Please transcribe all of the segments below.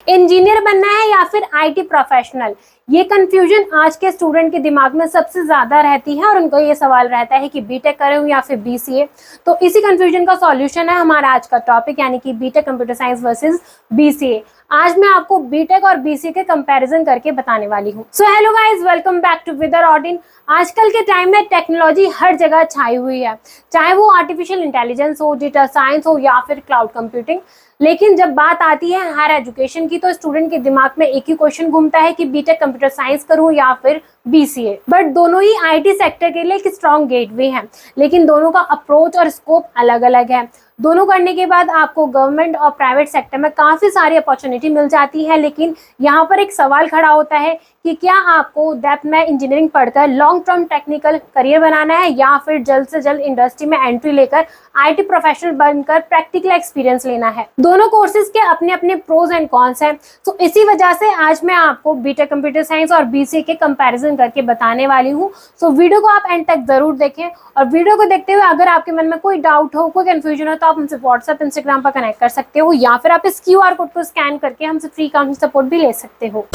Engineer बनना है या फिर आईटी प्रोफेशनल? ये कंफ्यूजन आज के स्टूडेंट के दिमाग में सबसे ज्यादा रहती है और उनको ये सवाल रहता है कि बीटेक करूं या फिर बीसीए। तो इसी कंफ्यूजन का सॉल्यूशन है हमारा आज का टॉपिक, यानी कि BTech computer science versus BCA. आज मैं आपको बीटेक और बीसीए के कंपैरिजन करके बताने वाली हूँ। So hello guys, welcome back to विदर ऑडिन। आजकल के टाइम में टेक्नोलॉजी हर जगह छाई हुई है, चाहे वो आर्टिफिशियल इंटेलिजेंस हो, डेटा साइंस हो या फिर क्लाउड कंप्यूटिंग। लेकिन जब बात आती है हायर एजुकेशन की, तो स्टूडेंट के दिमाग में एक ही क्वेश्चन घूमता है कि बीटेक कंप्यूटर साइंस करूं या फिर बीसीए। बट दोनों ही आईटी सेक्टर के लिए एक स्ट्रॉन्ग गेटवे है, लेकिन दोनों का अप्रोच और स्कोप अलग अलग है। दोनों करने के बाद आपको गवर्नमेंट और प्राइवेट सेक्टर में काफी सारी अपॉर्चुनिटी मिल जाती है। लेकिन यहाँ पर एक सवाल खड़ा होता है कि क्या आपको डेप्थ में इंजीनियरिंग पढ़कर लॉन्ग टर्म टेक्निकल करियर बनाना है या फिर जल्द से जल्द इंडस्ट्री में एंट्री लेकर आईटी प्रोफेशनल बनकर प्रैक्टिकल एक्सपीरियंस लेना है। दोनों कोर्सेज के अपने अपने प्रोज एंड कॉन्स हैं। तो इसी वजह से आज मैं आपको बीटेक कंप्यूटर साइंस और बीसीए के कंपैरिजन करके बताने वाली हूँ। सो वीडियो को आप एंड तक जरूर देखें, और वीडियो को देखते हुए अगर आपके मन में कोई डाउट हो, कोई कंफ्यूजन हो, तो आप हमसे व्हाट्सएप, इंस्टाग्राम पर कनेक्ट कर सकते हो, या फिर आप इस क्यूआर कोड को स्कैन करके हमसे फ्री काउंसलिंग सपोर्ट भी ले सकते हो।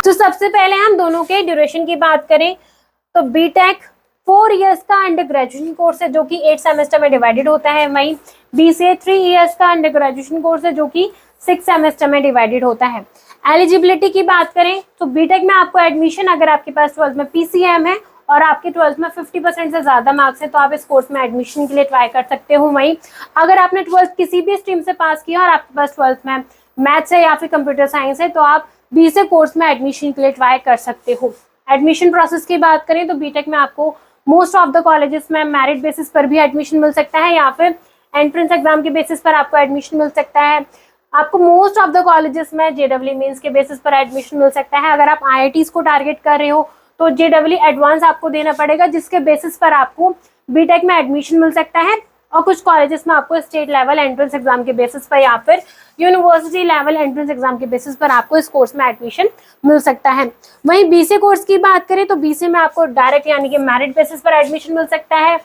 तो सबसे पहले हम दोनों के ड्यूरेशन की बात करें तो बीटेक 4 इयर्स का अंडर ग्रेजुएशन कोर्स है जो कि 8 सेमेस्टर में डिवाइडेड होता है। वहीं बीसीए 3 इयर्स का अंडर ग्रेजुएशन कोर्स है जो कि 6 सेमेस्टर में डिवाइडेड होता है। एलिजिबिलिटी की बात करें तो बीटेक में आपको एडमिशन, अगर आपके पास 12th में पीसीएम है और आपके 12th में 50% से ज्यादा मार्क्स है, तो आप इस कोर्स में एडमिशन के लिए ट्राई कर सकते हो। वहीं अगर आपने 12th किसी भी स्ट्रीम से पास किया और आपके पास 12th में मैथ्स है या फिर कंप्यूटर साइंस है, तो आप बीसीए कोर्स में एडमिशन के लिए ट्राई कर सकते हो। एडमिशन प्रोसेस की बात करें तो बीटेक में आपको मोस्ट ऑफ द कॉलेजेस में मेरिट बेसिस पर भी एडमिशन मिल सकता है, या फिर एंट्रेंस एग्जाम के बेसिस पर आपको एडमिशन मिल सकता है। आपको मोस्ट ऑफ द कॉलेजेस में जेडब्ल्यू मेंस के बेसिस पर एडमिशन मिल सकता है। अगर आप आईआईटीज को टारगेट कर रहे हो तो जेडब्ल्यू एडवांस आपको देना पड़ेगा, जिसके बेसिस पर आपको बीटेक में एडमिशन मिल सकता है। और कुछ कॉलेजेस में आपको स्टेट लेवल एंट्रेंस एग्जाम के बेसिस पर या फिर यूनिवर्सिटी लेवल एंट्रेंस एग्जाम के बेसिस पर आपको इस कोर्स में एडमिशन मिल सकता है। वहीं बीसीए कोर्स की बात करें तो बीसीए में आपको डायरेक्ट यानी कि मेरिट बेसिस पर एडमिशन मिल सकता है,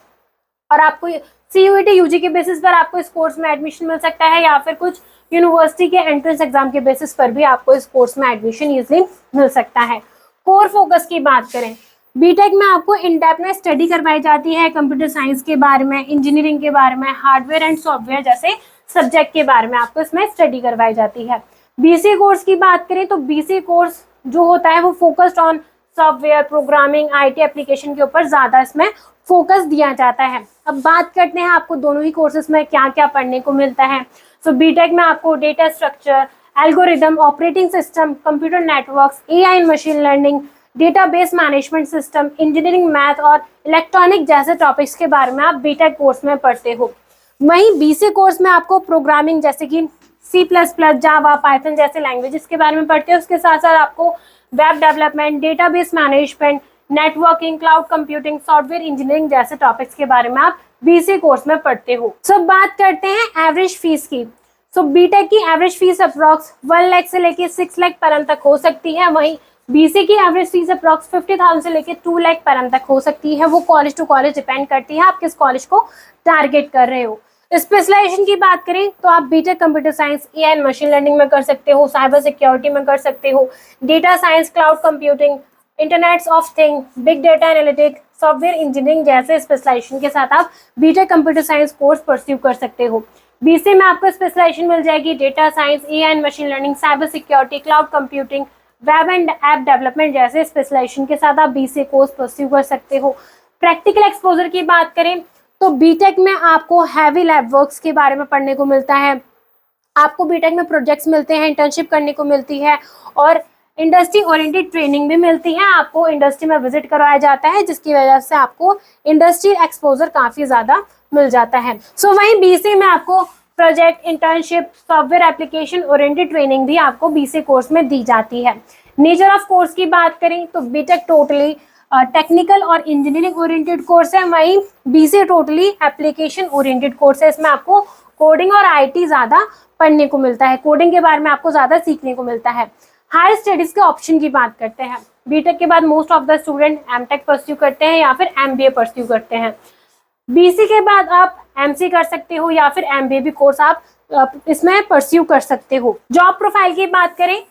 और आपको सीयूईटी यूजी के बेसिस पर आपको इस कोर्स में एडमिशन मिल सकता है, या फिर कुछ यूनिवर्सिटी के एंट्रेंस एग्जाम के बेसिस पर भी आपको इस कोर्स में एडमिशन इजीली मिल सकता है। कोर फोकस की बात करें, बीटेक में आपको इन डेप्थ में स्टडी करवाई जाती है कंप्यूटर साइंस के बारे में, इंजीनियरिंग के बारे में, हार्डवेयर एंड सॉफ्टवेयर जैसे सब्जेक्ट के बारे में आपको इसमें स्टडी करवाई जाती है। बीसीए कोर्स की बात करें तो बीसीए कोर्स जो होता है वो focused on software, programming, IT application के ऊपर ज्यादा इसमें फोकस दिया जाता है। अब बात करते हैं आपको दोनों ही कोर्सेज में क्या क्या पढ़ने को मिलता है। सो बीटेक में आपको data structure, algorithm, operating system, computer networks, AI and machine learning, database management system, engineering, math और इलेक्ट्रॉनिक जैसे टॉपिक्स के बारे में आप बीटेक कोर्स में पढ़ते हो। वहीं बीसीए कोर्स में आपको प्रोग्रामिंग जैसे कि C++, जावा, पाइथन जैसे लैंग्वेजेस के बारे में पढ़ते हो। उसके साथ साथ आपको web development, database management, networking, cloud computing, software engineering जैसे टॉपिक्स के बारे में आप बीसीए कोर्स में पढ़ते हो। सो बात करते हैं एवरेज फीस की। सो बीटेक की एवरेज फीस अप्रॉक्स 1 लाख से लेके 6 लाख पर annum तक हो सकती है। वहीं बीसीए की एवरेज फीस अप्रॉक्स 50,000 से लेके 2 लाख पर annum तक हो सकती है। वो कॉलेज टू कॉलेज डिपेंड करती है, आप किस कॉलेज को टारगेट कर रहे हो। स्पेशलाइजेशन की बात करें तो आप BTech computer science AI and machine learning में कर सकते हो, साइबर सिक्योरिटी में कर सकते हो, data science, cloud computing, internet of thing, big data analytics, software engineering जैसे स्पेशलाइजेशन के साथ आप BTech computer science course pursue कर सकते हो। बीसीए में आपको स्पेशलाइजेशन मिल जाएगी data science, AI and machine learning, cyber security, cloud computing, web and app development जैसे स्पेशलाइजेशन के साथ आप बीसीए कोर्स परस्यू कर सकते हो। प्रैक्टिकल एक्सपोजर की बात करें तो बीटेक में आपको हैवी लैब वर्क्स के बारे में पढ़ने को मिलता है। आपको बीटेक में प्रोजेक्ट्स मिलते हैं, इंटर्नशिप करने को मिलती है, और इंडस्ट्री ओरिएंटेड ट्रेनिंग भी मिलती है। आपको इंडस्ट्री में विजिट करवाया जाता है, जिसकी वजह से आपको इंडस्ट्री एक्सपोजर काफी ज्यादा मिल जाता है। सो वहीं बीसीए में आपको project, internship, software application oriented training भी आपको बीसीए कोर्स में दी जाती है। नेचर ऑफ कोर्स की बात करें तो बीटेक टोटली टेक्निकल और इंजीनियरिंग ओरिएंटेड कोर्स है, वहीं BCA totally application oriented course है। इसमें आपको कोडिंग और आईटी ज्यादा पढ़ने को मिलता है, कोडिंग के बारे में आपको ज्यादा सीखने को मिलता है। हायर स्टडीज के ऑप्शन की बात करते हैं बीटेक के बाद most of the student MTech pursue करते हैं या फिर एमबीए परस्यू करते हैं। बीसी के बाद आप एमसी कर सकते हो या फिर एमबीए भी कोर्स आप इसमें परस्यू कर सकते हो। जॉब प्रोफाइल की बात करें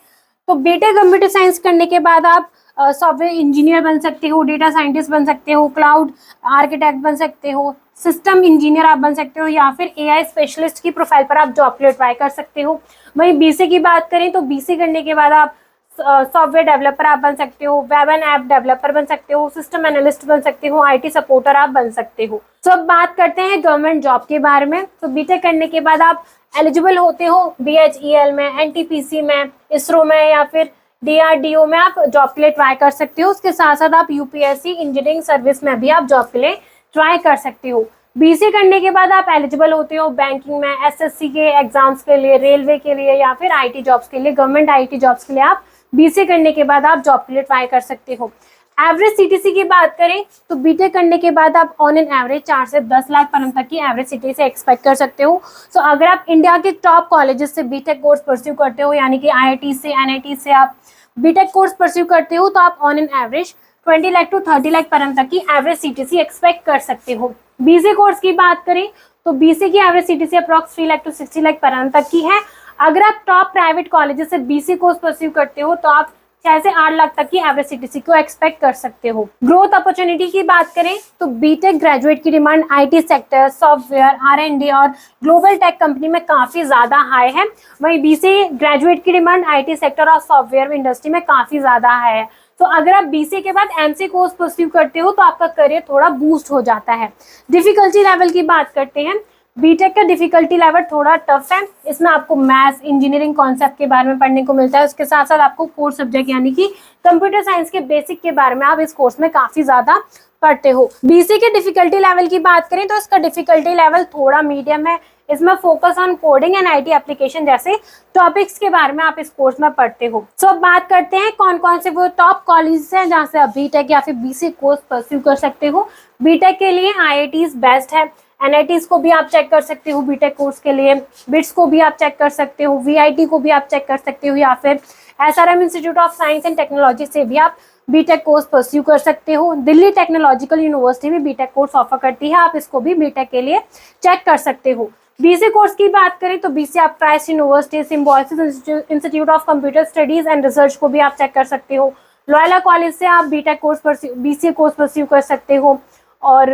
तो बीटेक कंप्यूटर साइंस करने के बाद आप सॉफ्टवेयर इंजीनियर बन सकते हो, डेटा साइंटिस्ट बन सकते हो, क्लाउड आर्किटेक्ट बन सकते हो, सिस्टम इंजीनियर आप बन सकते हो या फिर एआई स्पेशलिस्ट की प्रोफाइल पर आप जॉब के लिए ट्राई कर सकते हो। वहीं बीसी की बात करें तो बीसी करने के बाद आप सॉफ्टवेयर डेवलपर आप बन सकते हो, वेब एंड ऐप डेवलपर बन सकते हो, सिस्टम एनालिस्ट बन सकते हो, आईटी सपोर्टर आप बन सकते हो। तो अब बात करते हैं गवर्नमेंट जॉब के बारे में। तो बीटेक करने के बाद आप एलिजिबल होते हो बीएचईएल में, एनटीपीसी में, इसरो में या फिर डीआरडीओ में आप जॉब के लिए ट्राई कर सकते हो। उसके साथ साथ आप यूपीएससी इंजीनियरिंग सर्विस में भी आप जॉब के लिए ट्राई कर सकते हो। बीसी करने के बाद आप एलिजिबल होते हो बैंकिंग में, एसएससी के एग्जाम्स के लिए, रेलवे के लिए या फिर आईटी जॉब्स के लिए, गवर्नमेंट आईटी जॉब्स के लिए आप बीसी करने के बाद आप जॉब के लिए ट्राई कर सकते हो। एवरेज सीटीसी की बात करें तो बीटेक करने के बाद आप ऑन एन एवरेज 4 से 10 लाख पर तक की एवरेज सीटीसी एक्सपेक्ट कर सकते हो। सो अगर आप इंडिया के टॉप कॉलेजेस से बीटेक कोर्स परस्यू करते हो यानी कि आईआईटी से, एनआईटी से आप बीटेक कोर्स परस्यू करते हो तो आप on an average 20 lakh to 30 lakh पर तक की एवरेज सीटीसी एक्सपेक्ट कर सकते हो। बीसी कोर्स की बात करें तो बीसी की average CTC approx 3 lakh to 60 lakh पर तक की है। अगर आप टॉप प्राइवेट कॉलेजेस से बीसी कोर्स परस्यू करते हो तो आप 6 से 8 लाख तक की एवरेज सीटीसी को एक्सपेक्ट कर सकते हो। ग्रोथ अपॉर्चुनिटी की बात करें तो बीटेक ग्रेजुएट की demand IT sector, software, RND और ग्लोबल टेक कंपनी में काफी ज्यादा हाई है। वहीं बीसी ग्रेजुएट की डिमांड आईटी सेक्टर और सॉफ्टवेयर इंडस्ट्री में काफी ज्यादा हाई है। तो अगर आप बीसी के बाद एमसी कोर्स परस्यू करते हो तो आपका करियर थोड़ा बूस्ट हो जाता है। डिफिकल्टी लेवल की बात करते हैं। बीटेक का डिफिकल्टी लेवल थोड़ा टफ है। इसमें आपको मैथ्स, इंजीनियरिंग कॉन्सेप्ट के बारे में पढ़ने को मिलता है। उसके साथ साथ आपको कोर सब्जेक्ट यानी कि कंप्यूटर साइंस के बेसिक के बारे में आप इस कोर्स में काफी ज्यादा पढ़ते हो। बीसी के डिफिकल्टी लेवल की बात करें तो इसका डिफिकल्टी लेवल थोड़ा मीडियम है। इसमें focus on coding and IT application जैसे टॉपिक्स के बारे में आप इस कोर्स में पढ़ते हो। सो अब बात करते हैं कौन कौन से वो टॉप कॉलेजेस हैं जहाँ से आप बीटेक या फिर बीसी कोर्स परस्यू कर सकते हो। बीटेक के लिए आईआईटीज बेस्ट है, एनआईटीज को भी आप चेक कर सकते हो बीटेक कोर्स के लिए, बिट्स को भी आप चेक कर सकते हो, वीआईटी को भी आप चेक कर सकते हो या फिर SRM institute of science and technology से भी आप बीटेक कोर्स परस्यू कर सकते हो। दिल्ली टेक्नोलॉजिकल यूनिवर्सिटी भी बीटेक कोर्स ऑफर करती है, आप इसको भी बीटेक के लिए चेक कर सकते हो। बीसी कोर्स की बात करें तो बीसी आप Christ university, symbiosis institute of computer studies and research को भी आप चेक कर सकते हो। लॉयला कॉलेज से आप BTech course BC course pursue कर सकते हो और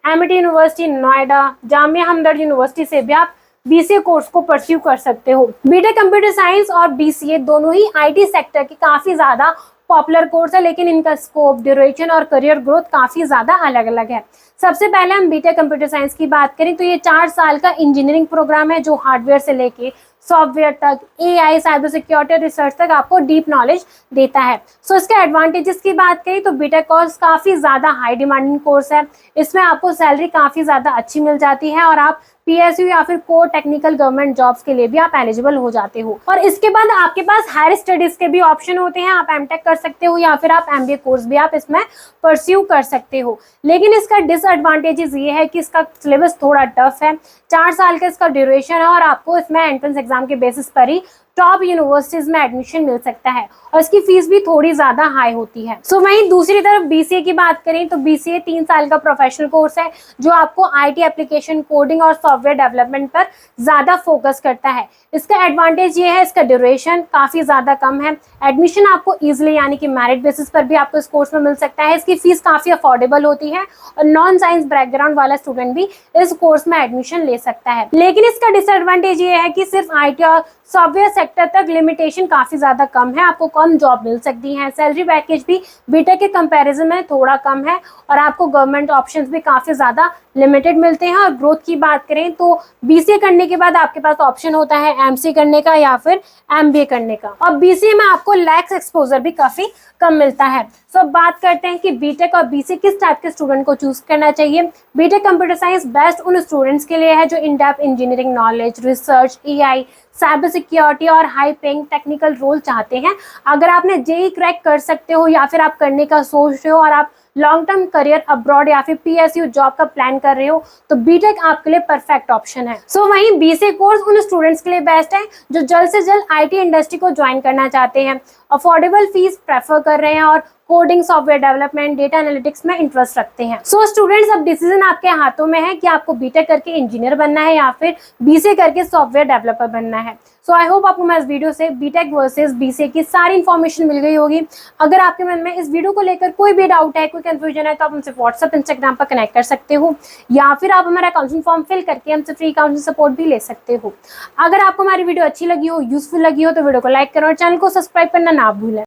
एमिटी यूनिवर्सिटी नोएडा, जामिया हमदर्द यूनिवर्सिटी से भी आप बीसीए कोर्स को परस्यू कर सकते हो। बीटेक कंप्यूटर साइंस और बीसीए दोनों ही आईटी सेक्टर की काफी ज्यादा पॉपुलर कोर्स है, लेकिन इनका स्कोप, ड्यूरेशन और करियर ग्रोथ काफी ज्यादा अलग अलग है। सबसे पहले हम बीटेक कंप्यूटर साइंस की बात करें तो ये 4 साल का इंजीनियरिंग प्रोग्राम है जो हार्डवेयर से लेके सॉफ्टवेयर तक, एआई, साइबर सिक्योरिटी, रिसर्च तक आपको डीप नॉलेज देता है। सो इसके एडवांटेजेस की बात करें तो बीटेक कोर्स काफी ज्यादा हाई डिमांडिंग कोर्स है। इसमें आपको सैलरी काफी ज्यादा अच्छी मिल जाती है और आप पीएसयू या फिर कोर टेक्निकल गवर्नमेंट जॉब्स के लिए भी आप एलिजिबल हो जाते हो। और इसके बाद आपके पास हायर स्टडीज के भी ऑप्शन होते हैं, आप एमटेक कर सकते हो या फिर आप एमबीए कोर्स भी आप इसमें परस्यू कर सकते हो। लेकिन इसका डिसएडवांटेजेस ये है कि इसका सिलेबस थोड़ा टफ है, 4 साल का इसका ड्यूरेशन है और आपको इसमें एंट्रेंस एग्जाम के बेसिस पर ही टॉप यूनिवर्सिटीज में एडमिशन मिल सकता है और इसकी फीस भी थोड़ी ज्यादा हाई होती है। सो वहीं दूसरी तरफ बीसीए की बात करें तो बीसीए 3 साल का प्रोफेशनल कोर्स है जो आपको आईटी एप्लीकेशन, कोडिंग और सॉफ्टवेयर डेवलपमेंट पर ज्यादा फोकस करता है। इसका एडवांटेज ये है, इसका ड्यूरेशन काफी ज्यादा कम है, एडमिशन आपको इजिली यानी कि मेरिट बेसिस पर भी आपको इस कोर्स में मिल सकता है। इसकी फीस काफी अफोर्डेबल होती है और नॉन साइंस बैकग्राउंड वाला स्टूडेंट भी इस कोर्स में एडमिशन ले सकता है। लेकिन इसका डिसएडवांटेज ये है कि सिर्फ आईटी और सॉफ्टवेयर सेक्टर तक लिमिटेशन काफी ज्यादा कम है, आपको कम जॉब मिल सकती है। सैलरी पैकेज भी बीटेक के कंपैरिजन में थोड़ा कम है और आपको गवर्नमेंट ऑप्शंस भी काफी ज्यादा लिमिटेड मिलते हैं। और ग्रोथ की बात करें तो बीसीए करने के बाद आपके पास ऑप्शन होता है एमसी करने का या फिर एमबीए करने का, और बीसीए में आपको लैक्स एक्सपोजर भी काफी कम मिलता है। सो बात करते हैं कि बीटेक और बीसीए किस टाइप के स्टूडेंट को चूज करना चाहिए। बीटेक कंप्यूटर साइंस बेस्ट उन स्टूडेंट्स के लिए है जो in depth engineering knowledge, research, AI, cyber security और हाई पेइंग टेक्निकल रोल चाहते हैं। अगर आपने जेई क्रैक कर सकते हो या फिर आप करने का सोच रहे हो और आप लॉन्ग टर्म करियर अब्रॉड या फिर पीएसयू जॉब का प्लान कर रहे हो तो बीटेक आपके लिए परफेक्ट ऑप्शन है। सो वहीं बीसीए कोर्स उन स्टूडेंट्स के लिए बेस्ट है जो जल्द से जल्द आईटी इंडस्ट्री को ज्वाइन करना चाहते हैं अफोर्डेबल फीस प्रेफर कर रहे हैं और coding, software development, data analytics में इंटरेस्ट रखते हैं। सो स्टूडेंट्स, अब डिसीजन आपके हाथों में है कि आपको बीटेक करके इंजीनियर बनना है या फिर बीसीए करके सॉफ्टवेयर डेवलपर बनना है। सो आई होप आपको मैं इस वीडियो से बीटेक वर्सेस बीसीए की सारी इन्फॉर्मेशन मिल गई होगी। अगर आपके मन में इस वीडियो को लेकर कोई भी डाउट है, कोई कंफ्यूजन है, तो आप हमसे व्हाट्सएप, इंस्टाग्राम पर कनेक्ट कर सकते हो या फिर आप हमारा काउंसलिंग फॉर्म फिल करके हमसे फ्री काउंसलिंग सपोर्ट भी ले सकते हो। अगर आपको हमारी वीडियो अच्छी लगी हो, यूजफुल लगी हो, तो वीडियो को लाइक करो और चैनल को सब्सक्राइब करना ना भूलें।